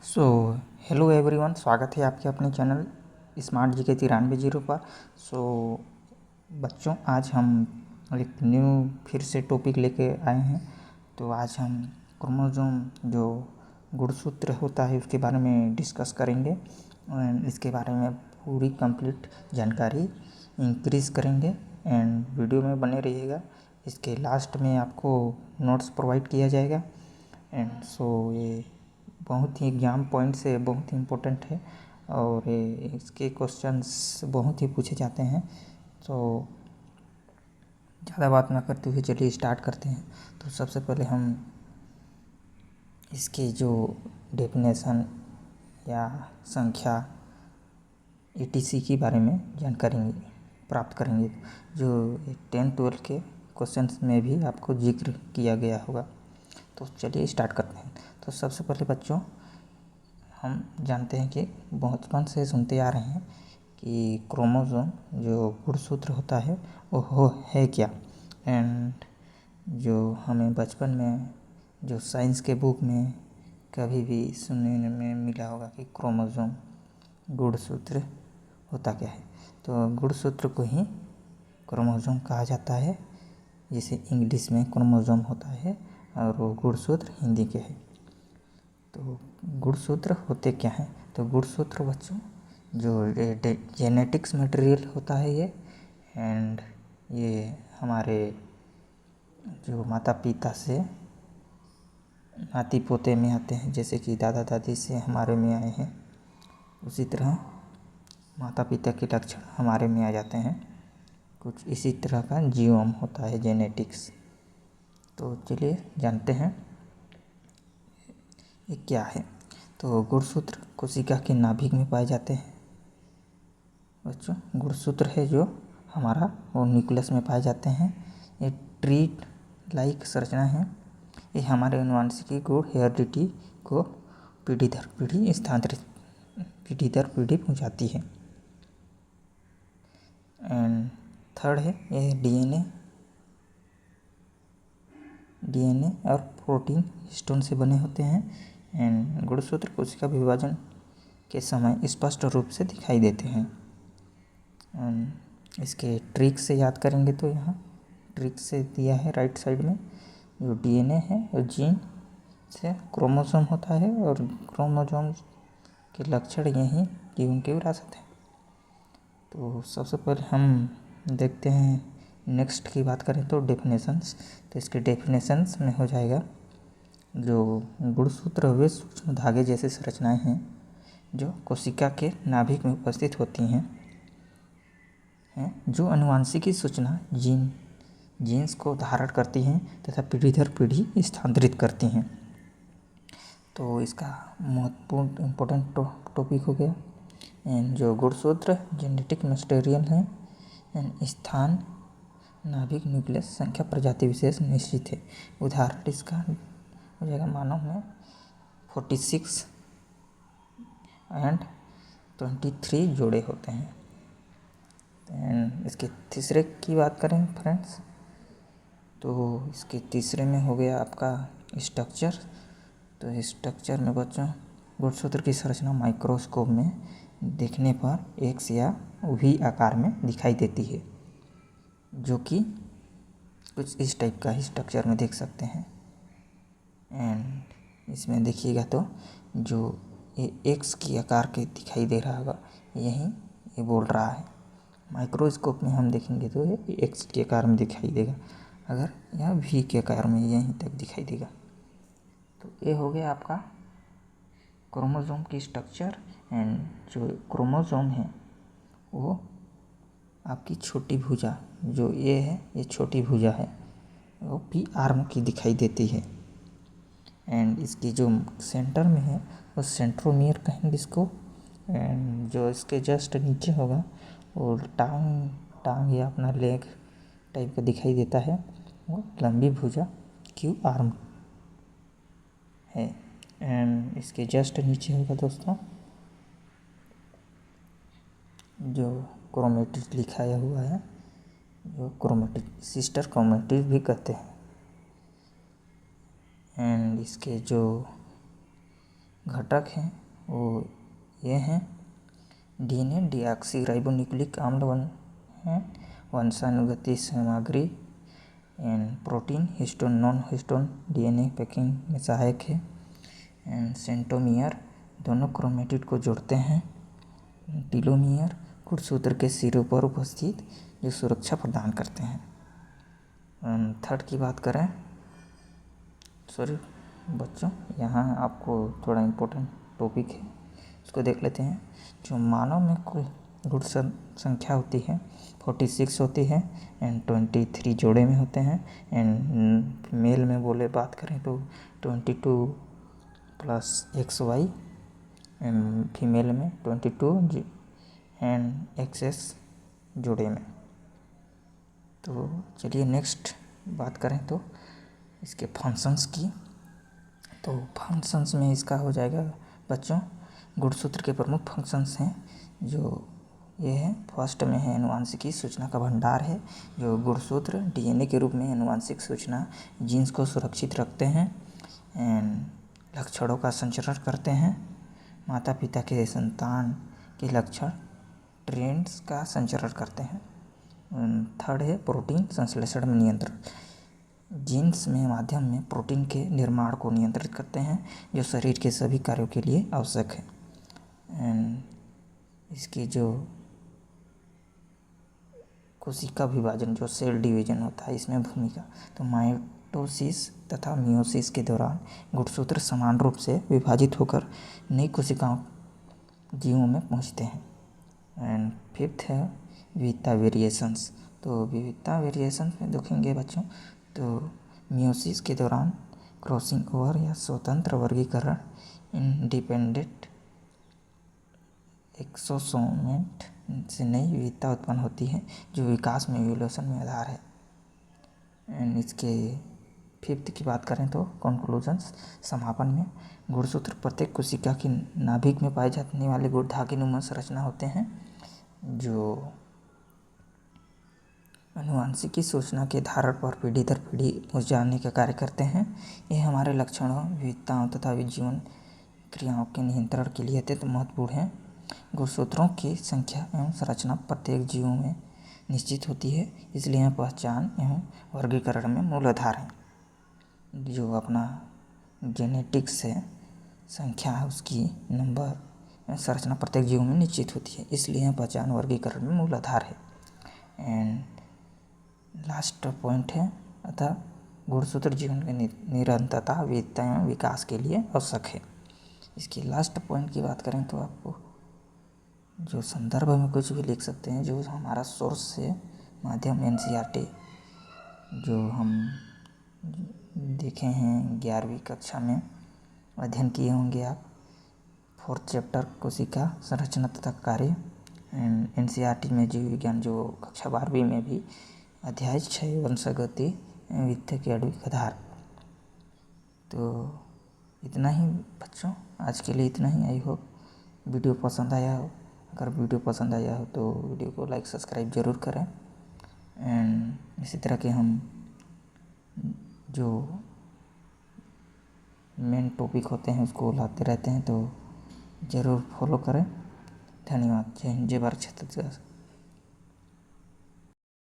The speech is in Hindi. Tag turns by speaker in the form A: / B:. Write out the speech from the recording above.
A: सो हेलो एवरीवन, स्वागत है आपके अपने चैनल स्मार्ट जी के 93 पर। सो बच्चों, आज हम एक न्यू फिर से टॉपिक लेके आए हैं। तो आज हम क्रोमोसोम जो गुणसूत्र होता है उसके बारे में डिस्कस करेंगे एंड इसके बारे में पूरी कंप्लीट जानकारी इंक्रीज़ करेंगे। एंड वीडियो में बने रहिएगा। इसके लास्ट में आपको नोट्स प्रोवाइड किया जाएगा। एंड सो ये बहुत ही एग्जाम पॉइंट से बहुत ही इम्पोर्टेंट है और इसके क्वेश्चंस बहुत ही पूछे जाते हैं। तो ज़्यादा बात ना करते हुए चलिए स्टार्ट करते हैं। तो सबसे पहले हम इसके जो डेफिनेशन या संख्या ETC के बारे में जानकारी प्राप्त करेंगे, जो 10-12 के क्वेश्चंस में भी आपको जिक्र किया गया होगा। तो चलिए स्टार्ट करते हैं। तो सबसे पहले बच्चों, हम जानते हैं कि बचपन से सुनते आ रहे हैं कि क्रोमोसोम जो गुणसूत्र होता है वो है क्या। एंड जो हमें बचपन में जो साइंस के बुक में कभी भी सुनने में मिला होगा कि क्रोमोसोम गुणसूत्र होता क्या है, तो गुणसूत्र को ही क्रोमोसोम कहा जाता है, जिसे इंग्लिश में क्रोमोसोम होता है और वो गुणसूत्र हिंदी के है। तो गुणसूत्र होते क्या हैं? तो गुणसूत्र बच्चों जो जेनेटिक्स मटेरियल होता है ये, एंड ये हमारे जो माता पिता से नाती पोते में आते हैं, जैसे कि दादा दादी से हमारे में आए हैं, उसी तरह माता पिता के लक्षण हमारे में आ जाते हैं। कुछ इसी तरह का जीनोम होता है, जेनेटिक्स। तो चलिए जानते हैं ये क्या है। तो गुणसूत्र कोशिका के नाभिक में पाए जाते हैं बच्चों। गुणसूत्र है जो हमारा वो न्यूक्लियस में पाए जाते हैं। ये ट्री लाइक संरचना है। ये हमारे आनुवंशिकी गुण हेरिडिटी को पीढ़ी दर पीढ़ी स्थानांतरित पीढ़ी दर पीढ़ी पहुँचाती है। एंड थर्ड है ये डीएनए और प्रोटीन हिस्टोन से बने होते हैं। एंड गुणसूत्र कोशिका विभाजन के समय स्पष्ट रूप से दिखाई देते हैं। एंड इसके ट्रिक से याद करेंगे तो यहाँ ट्रिक से दिया है राइट साइड में, जो डीएनए है और जीन से क्रोमोसोम होता है और क्रोमोसोम के लक्षण यही जीवन की विरासत है। तो सबसे पहले हम देखते हैं, नेक्स्ट की बात करें तो डेफिनेशंस। तो इसके डेफिनेशंस में हो जाएगा, जो गुणसूत्र वे सूक्ष्म धागे जैसे संरचनाएं हैं जो कोशिका के नाभिक में उपस्थित होती हैं, जो आनुवंशिकी सूचना जीन्स को धारण करती हैं तथा पीढ़ी दर पीढ़ी स्थानांतरित करती हैं। तो इसका महत्वपूर्ण इम्पोर्टेंट टॉपिक हो गया। एंड जो गुणसूत्र जेनेटिक मटेरियल है, एंड स्थान नाभिक न्यूक्लियस संख्या प्रजाति विशेष निश्चित है। उदाहरण इसका हो जाएगा, मानव में 46 एंड 23 जोड़े होते हैं। एंड इसके तीसरे की बात करें फ्रेंड्स, तो इसके तीसरे में हो गया आपका स्ट्रक्चर। तो स्ट्रक्चर में बच्चों गुणसूत्र की संरचना माइक्रोस्कोप में देखने पर एक्स या वी आकार में दिखाई देती है, जो कि कुछ इस टाइप का ही स्ट्रक्चर में देख सकते हैं। एंड इसमें देखिएगा तो जो ये एक्स की आकार के दिखाई दे रहा होगा, यही ये बोल रहा है। माइक्रोस्कोप में हम देखेंगे तो ये एक्स के आकार में दिखाई देगा, अगर यह वी के आकार में यहीं तक दिखाई देगा। तो ये हो गया आपका क्रोमोसोम की स्ट्रक्चर। एंड जो क्रोमोसोम है वो आपकी छोटी भुजा, जो ये है ये छोटी भुजा है, वो पी आर्म की दिखाई देती है। एंड इसकी जो सेंटर में है वो सेंट्रोमियर कहेंगे इसको। एंड जो इसके जस्ट नीचे होगा वो टांग या अपना लेग टाइप का दिखाई देता है, वो लंबी भुजा क्यू आर्म है। एंड इसके जस्ट नीचे होगा दोस्तों जो क्रोमेटिड लिखाया हुआ है, जो क्रोमेटिड सिस्टर क्रोमेटिड भी कहते हैं। एंड इसके जो घटक हैं वो ये हैं डीएनए डीऑक्सीराइबोन्यूक्लिक अम्ल हैं, वंशानुगतिक सामग्री and protein histone non histone DNA packing में सहायक है एंड सेंट्रोमियर दोनों क्रोमेटिड को जोड़ते हैं, टीलोमियर गुणसूत्र के सिरों पर उपस्थित जो सुरक्षा प्रदान करते हैं। थर्ड की बात करें, सॉरी बच्चों, यहाँ आपको थोड़ा इम्पोर्टेंट टॉपिक है, उसको देख लेते हैं। जो मानव में कुल गुण संख्या होती है 46 होती है एंड 23 जोड़े में होते हैं एंड मेल में बात करें तो 22 प्लस XY एंड फीमेल में 22 एंड XS जोड़े में। तो चलिए नेक्स्ट बात करें तो इसके फंक्शंस की। तो फंक्शंस में इसका हो जाएगा बच्चों, गुणसूत्र के प्रमुख फंक्शंस हैं जो ये है। फर्स्ट में है आनुवांशिकी सूचना का भंडार है, जो गुणसूत्र डीएनए के रूप में आनुवांशिक सूचना जीन्स को सुरक्षित रखते हैं एंड लक्षणों का संचरण करते हैं। माता पिता के संतान के लक्षण ट्रेंड्स का संचरण करते हैं। थर्ड है प्रोटीन संश्लेषण में नियंत्रण, जीन्स में माध्यम में प्रोटीन के निर्माण को नियंत्रित करते हैं जो शरीर के सभी कार्यों के लिए आवश्यक है। एंड इसकी जो कोशिका विभाजन जो सेल डिवीजन होता है इसमें भूमिका, तो माइटोसिस तथा मियोसिस के दौरान गुणसूत्र समान रूप से विभाजित होकर नई कोशिकाओं जीवों में पहुंचते हैं। एंड फिफ्थ है विविधता वेरिएशंस। तो विविधता वेरिएशंस में देखेंगे बच्चों, तो मियोसिस के दौरान क्रॉसिंग ओवर या स्वतंत्र वर्गीकरण इंडिपेंडेंट एक्सोसोमेट से नई विविधता उत्पन्न होती है जो विकास में इवोल्यूशन में आधार है। एंड इसके फिफ्थ की बात करें तो कंक्लूजन्स, समापन में गुणसूत्र प्रत्येक कोशिका की नाभिक में पाए जाने वाले गुण धागेनुमा संरचना होते हैं जो आनुवांशिकी सूचना के धारण पर पीढ़ी दर पीढ़ी पहुँच जाने का कार्य करते हैं। ये हमारे लक्षणों, विविधताओं तथा जीवन क्रियाओं के नियंत्रण के लिए अत्यंत महत्वपूर्ण है। गुणसूत्रों की संख्या एवं संरचना प्रत्येक जीवों में निश्चित होती है, इसलिए यह पहचान एवं वर्गीकरण में मूल आधार है। जो अपना जेनेटिक्स है, संख्या है उसकी, नंबर संरचना प्रत्येक जीवों में निश्चित होती है, इसलिए यह पहचान वर्गीकरण में मूल आधार है। एंड लास्ट पॉइंट है, अतः गुणसूत्र जीवन की निरंतरता, विविधता एवं विकास के लिए आवश्यक है। इसकी लास्ट पॉइंट की बात करें तो आपको जो संदर्भ में कुछ भी लिख सकते हैं, जो हमारा सोर्स से माध्यम NCERT जो हम देखे हैं 11वीं कक्षा में अध्ययन किए होंगे आप, 4th चैप्टर कोशिका संरचना तथा कार्य एंड NCERT में जीव विज्ञान जो कक्षा 12वीं में भी अध्याय 6 वंशागति वित्त के आणविक आधार। तो इतना ही बच्चों, आज के लिए इतना ही। आई होप वीडियो पसंद आया हो। अगर वीडियो पसंद आया हो तो वीडियो को लाइक सब्सक्राइब ज़रूर करें एंड इसी तरह के हम जो मेन टॉपिक होते हैं उसको लाते रहते हैं, तो ज़रूर फॉलो करें। धन्यवाद। जय हिंद, जय भारत, छत्तीसगढ़।